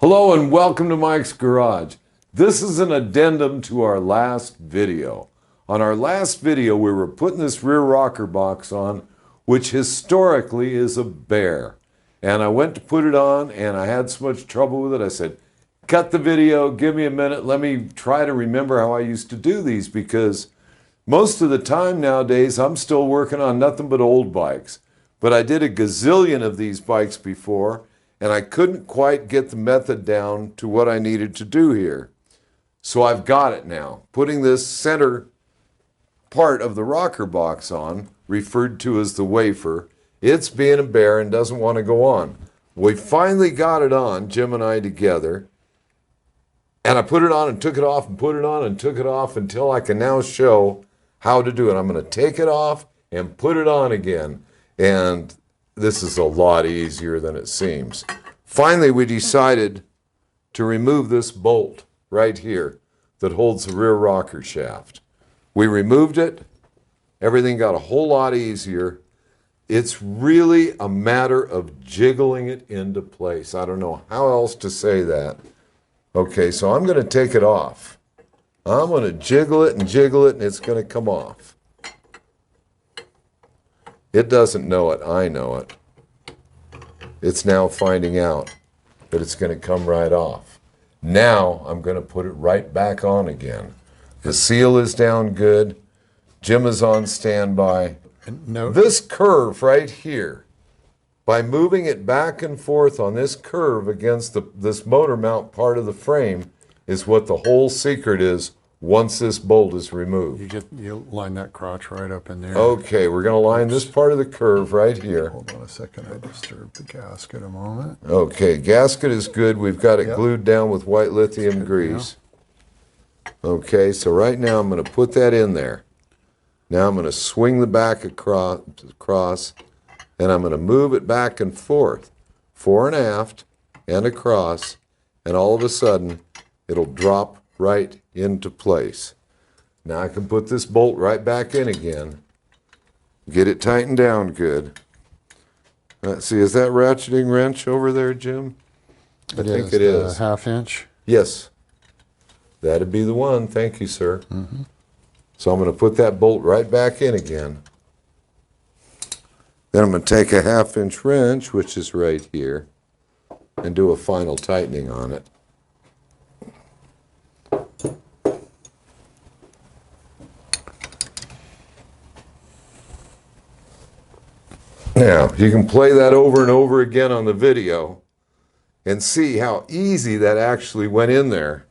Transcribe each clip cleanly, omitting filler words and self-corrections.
Hello and welcome to Mike's Garage. This is an addendum to our last video. On our last video, we were putting this rear rocker box on, which historically is a bear. And I went to put it on and I had so much trouble with it, I said, cut the video, give me a minute, let me try to remember how I used to do these, because most of the time nowadays I'm still working on nothing but old bikes. But I did a gazillion of these bikes before, and I couldn't quite get the method down to what I needed to do here. So I've got it now. Putting this center part of the rocker box on, referred to as the Wafer, it's being a bear and doesn't want to go on. We finally got it on, Jim and I together, and I put it on and took it off and put it on and took it off until I can now show how to do it. I'm going to take it off and put it on again, and this is a lot easier than it seems. Finally, we decided to remove this bolt right here that holds the rear rocker shaft. We removed it. Everything got a whole lot easier. It's really a matter of jiggling it into place. I don't know how else to say that. Okay, so I'm going to take it off. I'm going to jiggle it, and it's going to come off. It doesn't know it. I know it. It's now finding out that it's going to come right off. Now I'm going to put it right back on again. The seal is down good. Jim is on standby. This curve right here, by moving it back and forth on this curve against this motor mount part of the frame, is what the whole secret is once this bolt is removed. You line that crotch right up in there. Okay, we're going to line this part of the curve right here. Hold on a second, I disturbed the gasket a moment. Okay, gasket is good. We've got it glued down with white lithium grease. Okay, so right now I'm going to put that in there. Now I'm going to swing the back across, and I'm going to move it back and forth, fore and aft and across, and all of a sudden it'll drop right into place. Now I can put this bolt right back in again, get it tightened down good. Let's see, is that ratcheting wrench over there, Jim? I think it is. A ½ inch? Yes. That'd be the one. Thank you, sir. Mm-hmm. So I'm going to put that bolt right back in again. Then I'm going to take a ½ inch wrench, which is right here, and do a final tightening on it. Now, you can play that over and over again on the video and see how easy that actually went in there.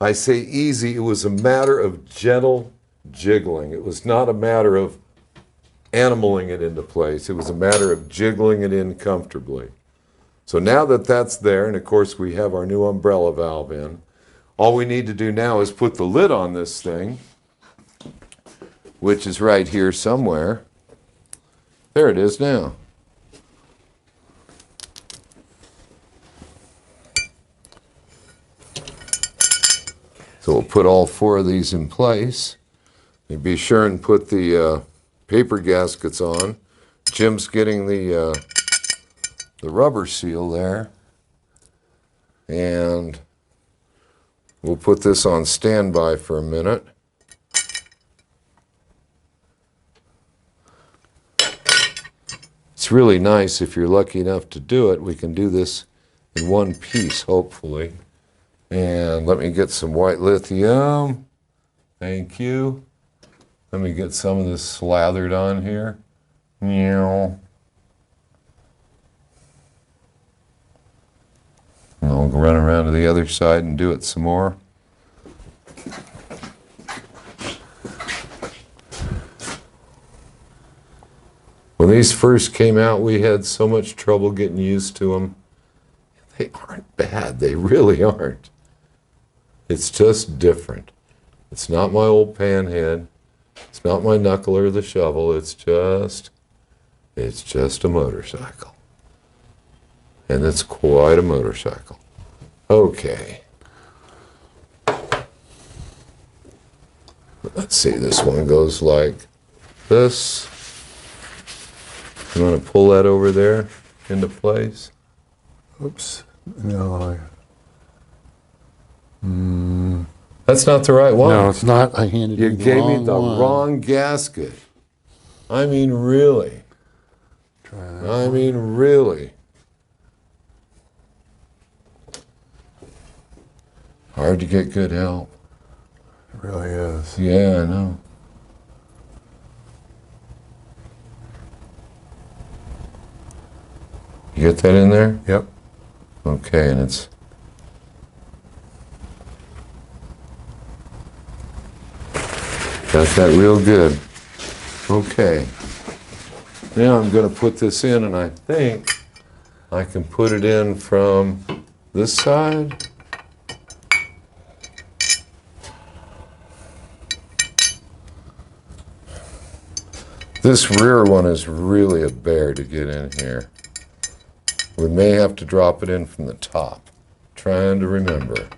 I say easy, it was a matter of gentle jiggling. It was not a matter of animaling it into place. It was a matter of jiggling it in comfortably. So now that that's there, and of course we have our new umbrella valve in, all we need to do now is put the lid on this thing, which is right here somewhere. There it is now. So we'll put all four of these in place. And be sure and put the paper gaskets on. Jim's getting the rubber seal there. And we'll put this on standby for a minute. It's really nice if you're lucky enough to do it. We can do this in one piece, hopefully. And let me get some white lithium. Thank you. Let me get some of this slathered on here. Meow. And I'll run around to the other side and do it some more. When these first came out, we had so much trouble getting used to them. They aren't bad. They really aren't. It's just different. It's not my old pan head. It's not my knuckle or the shovel. It's just a motorcycle. And it's quite a motorcycle. Okay. Let's see, this one goes like this. I'm going to pull that over there into place. Oops, No, That's not the right one. no, it's not. I handed You you the gave me wrong the one. wrong gasket. I mean, really. Try that. I mean, really. Hard to get good help. It really is. Yeah, I know. You get that in there? Yep. Okay, and it's... Got that real good. Okay. Now I'm going to put this in, and I think I can put it in from this side. This rear one is really a bear to get in here. We may have to drop it in from the top. Trying to remember.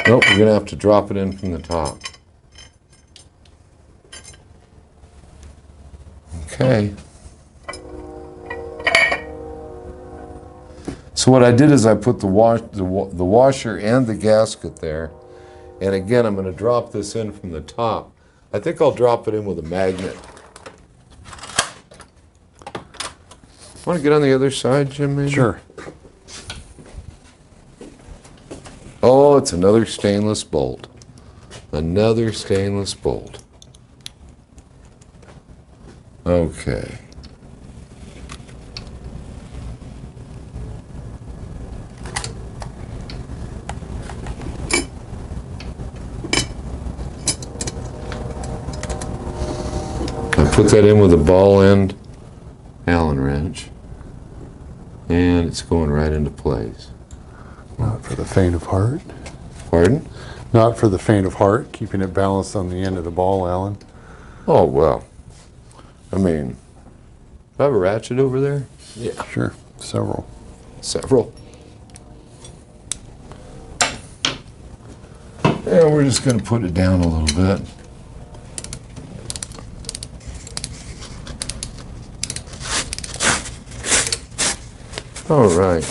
Nope, we're going to have to drop it in from the top. Okay. So what I did is I put the washer and the gasket there. And again, I'm going to drop this in from the top. I think I'll drop it in with a magnet. Want to get on the other side, Jim, maybe? Sure. Oh, it's another stainless bolt. Another stainless bolt. Okay. I put that in with a ball end Allen wrench, and it's going right into place. Not for the faint of heart. Pardon? Not for the faint of heart, keeping it balanced on the end of the ball, Alan. Oh, well. I mean, do I have a ratchet over there? Yeah. Sure, several. Several. And we're just going to put it down a little bit. All right.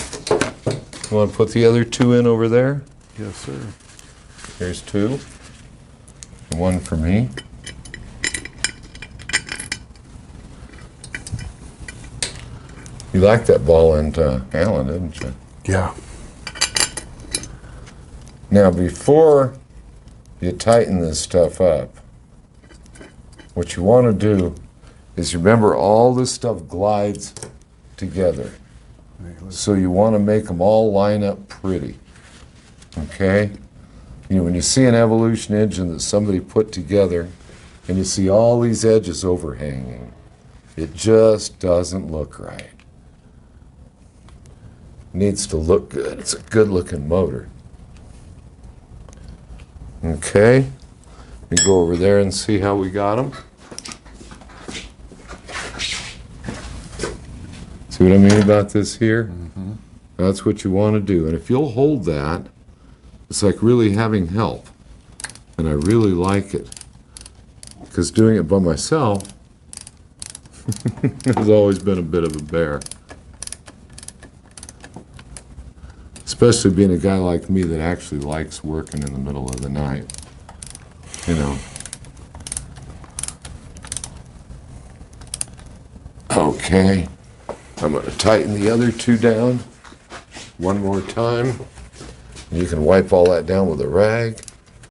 You want to put the other two in over there? Yes, sir. Here's two. One for me. You liked that ball end Allen, didn't you? Yeah. Now, before you tighten this stuff up, what you want to do is remember all this stuff glides together. So you want to make them all line up pretty. Okay? You know, when you see an Evolution engine that somebody put together and you see all these edges overhanging, it just doesn't look right. It needs to look good. It's a good looking motor. Okay? We go over there and see how we got them. See what I mean about this here? Mm-hmm. That's what you want to do. And if you'll hold that, it's like really having help. And I really like it. Because doing it by myself has always been a bit of a bear. Especially being a guy like me that actually likes working in the middle of the night. You know. Okay. I'm going to tighten the other two down one more time. You can wipe all that down with a rag.